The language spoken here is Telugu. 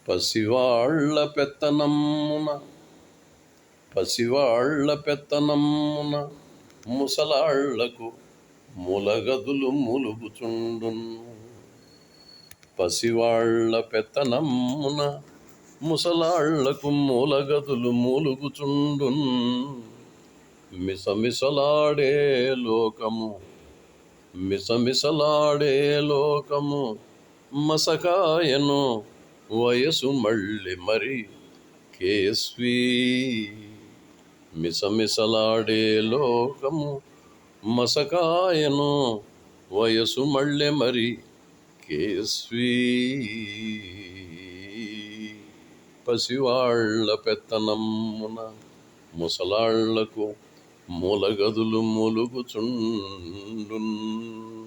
పసివాళ్ల పెత్తనమ్మున ముసలాళ్లకు మూలగదులు మూలుగుచుండున్. పసివాళ్ల పెత్తనమ్మున ముసలాళ్లకు మూలగదులు మూలుగుచుండున్. మిసమిసలాడే లోకము మసకాయను వయసు మళ్ళీ మరి కేస్వి. మిసమిసలాడే లోకము మసకాయను వయసు మళ్ళీ మరి కేస్వి. పసివాళ్ల పెత్తనమ్మున ముసలాళ్లకు మూలగదులు మూలుగుచుండున్.